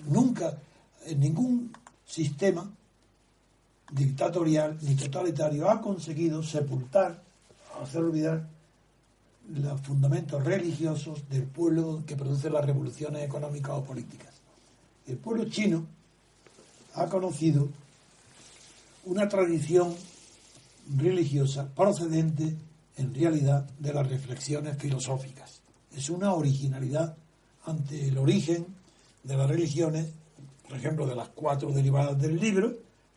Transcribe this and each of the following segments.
nunca en ningún sistema dictatorial ni totalitario ha conseguido sepultar, hacer olvidar los fundamentos religiosos del pueblo que produce las revoluciones económicas o políticas. El pueblo chino ha conocido una tradición religiosa procedente, en realidad, de las reflexiones filosóficas. Es una originalidad ante el origen de las religiones, por ejemplo, de las 4 derivadas del libro: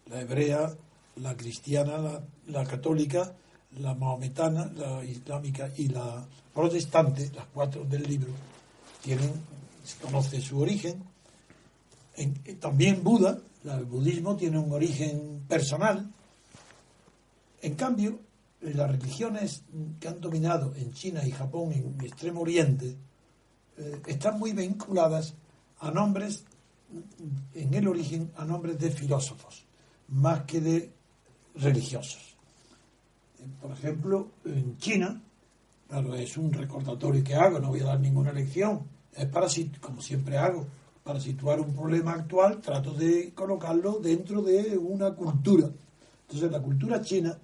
la hebrea, la cristiana, la católica, la mahometana, la islámica y la protestante. Las 4 del libro se conoce su origen. También Buda, el budismo, tiene un origen personal. En cambio, las religiones que han dominado en China y Japón, en Extremo Oriente, están muy vinculadas a nombres, en el origen, a nombres de filósofos, más que de religiosos. Por ejemplo, en China, claro, es un recordatorio que hago, no voy a dar ninguna lección, es para, como siempre hago, para situar un problema actual, trato de colocarlo dentro de una cultura. Entonces, la cultura china,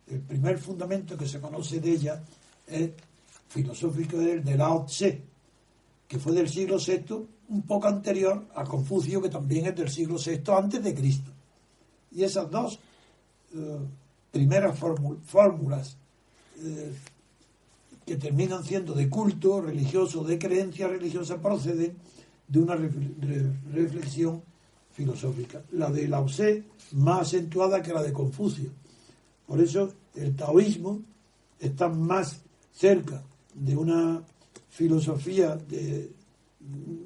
el primer fundamento que se conoce de ella es filosófico, el de Lao Tse, que fue del siglo VI, un poco anterior a Confucio, que también es del siglo VI antes de Cristo. Y esas dos primeras fórmulas que terminan siendo de culto religioso, de creencia religiosa, proceden de una reflexión filosófica. La de Lao Tse más acentuada que la de Confucio. Por eso el taoísmo está más cerca de una filosofía de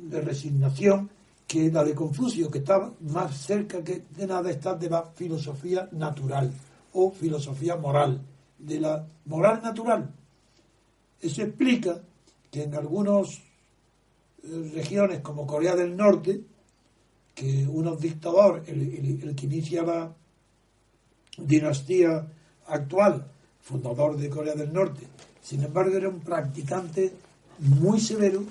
resignación que la de Confucio, que está más cerca que de nada está de la filosofía natural o filosofía moral, de la moral natural. Eso explica que en algunas regiones como Corea del Norte, que unos dictadores, el que inicia la dinastía actual, fundador de Corea del Norte, sin embargo era un practicante muy severo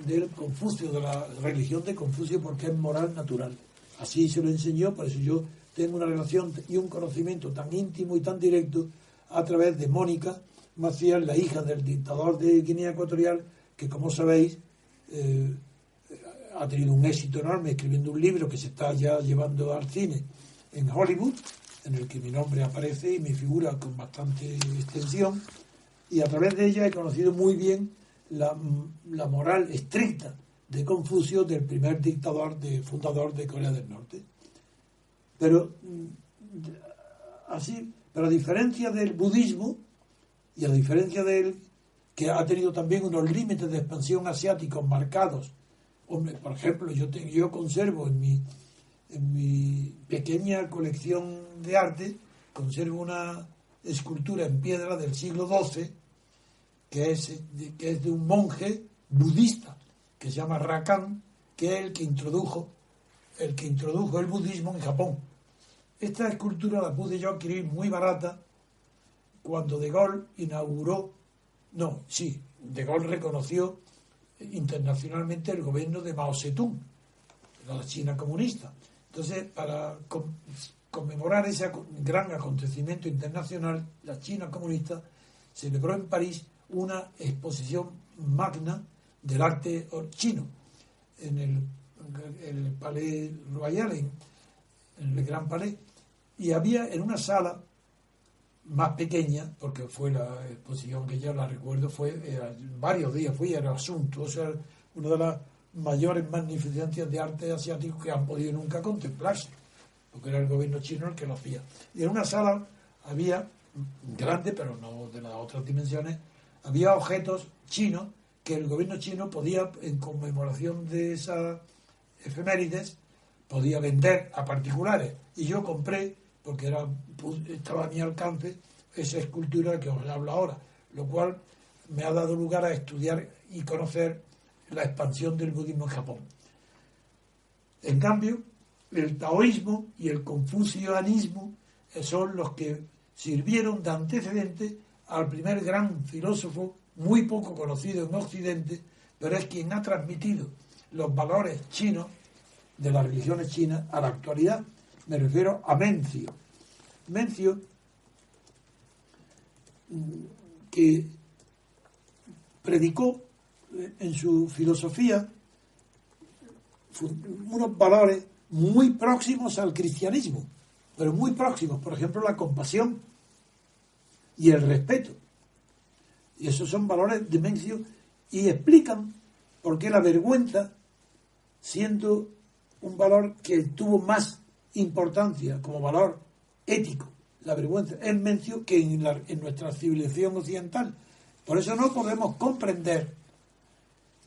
del Confucio, de la religión de Confucio, porque es moral natural. Así se lo enseñó, por eso yo tengo una relación y un conocimiento tan íntimo y tan directo a través de Mónica Macías, la hija del dictador de Guinea Ecuatorial, que, como sabéis, ha tenido un éxito enorme escribiendo un libro que se está ya llevando al cine en Hollywood, en el que mi nombre aparece y mi figura con bastante extensión, y a través de ella he conocido muy bien la moral estricta de Confucio, del primer fundador de Corea del Norte. Pero a diferencia del budismo, y a diferencia de él, que ha tenido también unos límites de expansión asiáticos marcados. Hombre, por ejemplo, yo conservo en mi pequeña colección de arte, conservo una escultura en piedra del siglo XII, que es de un monje budista, que se llama Rakan, que es el que introdujo el budismo en Japón. Esta escultura la pude yo adquirir muy barata cuando De Gaulle De Gaulle reconoció internacionalmente el gobierno de Mao Zedong, de la China comunista. Entonces, para conmemorar ese gran acontecimiento internacional, la China comunista celebró en París una exposición magna del arte chino en el Palais Royal, en el Gran Palais, y había en una sala más pequeña, porque fue la exposición que ya la recuerdo, varios días, era asunto, o sea, una de las mayores magnificencias de arte asiático que han podido nunca contemplarse, porque era el gobierno chino el que lo hacía. Y en una sala había, grande, pero no de las otras dimensiones, había objetos chinos que el gobierno chino podía, en conmemoración de esas efemérides, podía vender a particulares. Y yo compré, porque estaba a mi alcance, esa escultura que os hablo ahora, lo cual me ha dado lugar a estudiar y conocer la expansión del budismo en Japón. En cambio, el taoísmo y el confucianismo son los que sirvieron de antecedente al primer gran filósofo, muy poco conocido en Occidente, pero es quien ha transmitido los valores chinos, de las religiones chinas a la actualidad. Me refiero a Mencio. Mencio, que predicó en su filosofía unos valores muy próximos al cristianismo, pero muy próximos, por ejemplo, la compasión y el respeto. Y esos son valores de Mencio y explican por qué la vergüenza, siendo un valor que tuvo más importancia como valor ético, la vergüenza es Mencio que en nuestra civilización occidental. Por eso no podemos comprender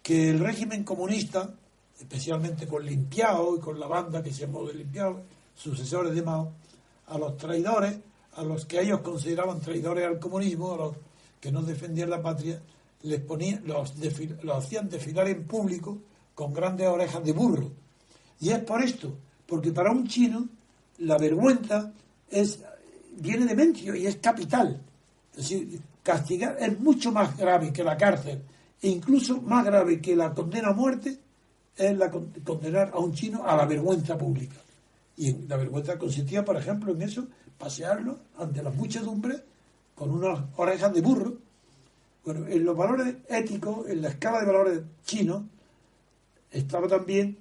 que el régimen comunista, especialmente con Limpiao y con la banda que se llamó de Limpiao, sucesores de Mao, a los traidores, a los que ellos consideraban traidores al comunismo, a los que no defendían la patria, les ponían, los hacían desfilar en público con grandes orejas de burro. Y es por esto, porque para un chino la vergüenza viene de Mencio y es capital. Es decir, castigar es mucho más grave que la cárcel, e incluso más grave que la condena a muerte es condenar a un chino a la vergüenza pública. Y la vergüenza consistía, por ejemplo, en eso, pasearlo ante las muchedumbres con unas orejas de burro. Bueno, en los valores éticos, en la escala de valores chinos, estaba también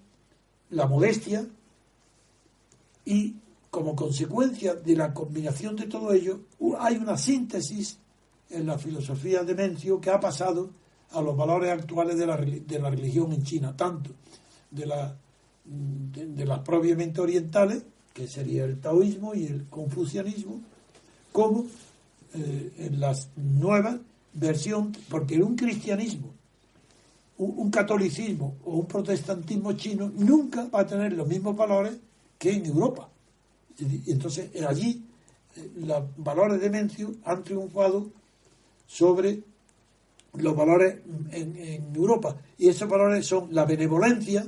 la modestia, y como consecuencia de la combinación de todo ello, hay una síntesis en la filosofía de Mencio que ha pasado a los valores actuales de la religión en China, tanto de las propiamente orientales, que sería el taoísmo y el confucianismo, como en las nuevas versión, porque un cristianismo, un catolicismo o un protestantismo chino nunca va a tener los mismos valores que en Europa. Y entonces allí los valores de Mencio han triunfado sobre los valores en Europa, y esos valores son la benevolencia,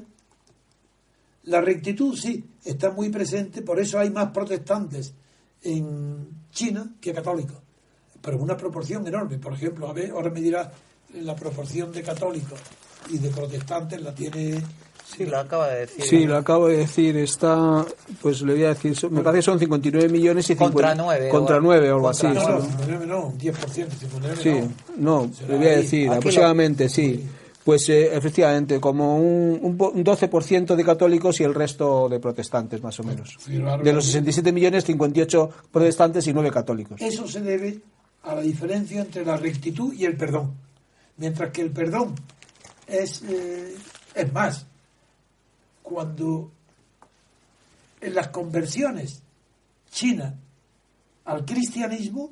la rectitud, sí, está muy presente, por eso hay más protestantes en China que católicos, pero en una proporción enorme. Por ejemplo, a ver, ahora me dirá la proporción de católicos y de protestantes la tiene. Sí, lo acaba de decir. Sí, lo acabo de decir. Está, pues le voy a decir, me parece que son 59 millones y 50, contra 9 o algo así. No, 59 no, un 10%, 59 sí, no, le voy a decir, aproximadamente, sí. Pues efectivamente, como un 12% de católicos y el resto de protestantes, más o menos. De los 67 millones, 58 protestantes y 9 católicos. Eso se debe a la diferencia entre la rectitud y el perdón. Mientras que el perdón es más, cuando en las conversiones chinas al cristianismo,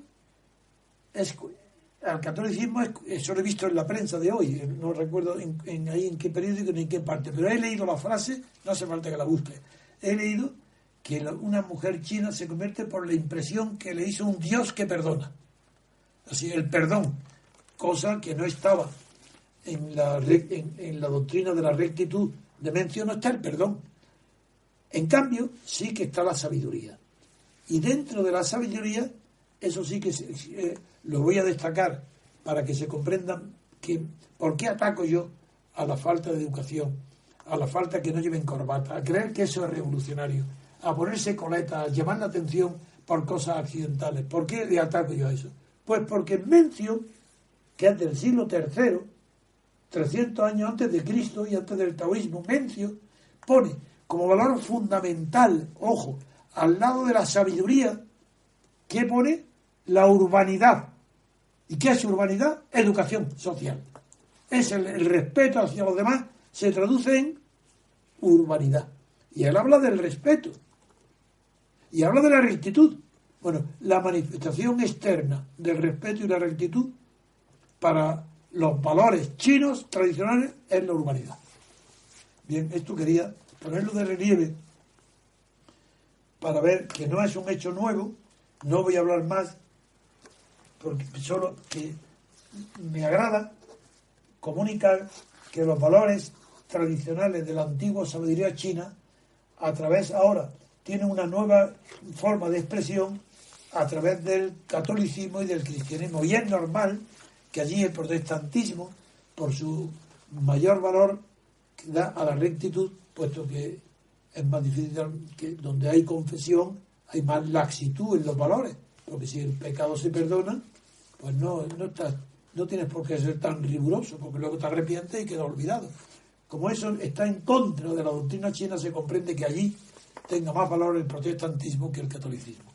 al catolicismo, eso lo he visto en la prensa de hoy, no recuerdo ahí en qué periódico ni en qué parte, pero he leído la frase, no hace falta que la busque, he leído que una mujer china se convierte por la impresión que le hizo un Dios que perdona. Así, el perdón, cosa que no estaba en la doctrina de la rectitud de Mencio, no está el perdón. En cambio, sí que está la sabiduría. Y dentro de la sabiduría, eso sí que lo voy a destacar para que se comprendan por qué ataco yo a la falta de educación, a la falta que no lleven corbata, a creer que eso es revolucionario, a ponerse coleta, a llamar la atención por cosas accidentales. ¿Por qué le ataco yo a eso? Pues porque Mencio, que es del siglo III, 300 años antes de Cristo y antes del taoísmo, Mencio pone como valor fundamental, ojo, al lado de la sabiduría, ¿qué pone? La urbanidad. ¿Y qué es urbanidad? Educación social. Es el respeto hacia los demás, se traduce en urbanidad. Y él habla del respeto. Y habla de la rectitud. Bueno, la manifestación externa del respeto y la rectitud para los valores chinos tradicionales es la urbanidad. Bien, esto quería ponerlo de relieve para ver que no es un hecho nuevo. No voy a hablar más, porque solo que me agrada comunicar que los valores tradicionales de la antigua sabiduría china, a través ahora, tienen una nueva forma de expresión a través del catolicismo y del cristianismo. Y es normal que allí el protestantismo, por su mayor valor que da a la rectitud, puesto que es más difícil, que donde hay confesión hay más laxitud en los valores, porque si el pecado se perdona, pues no tienes por qué ser tan riguroso, porque luego te arrepientes y queda olvidado. Como eso está en contra de la doctrina china, se comprende que allí tenga más valor el protestantismo que el catolicismo.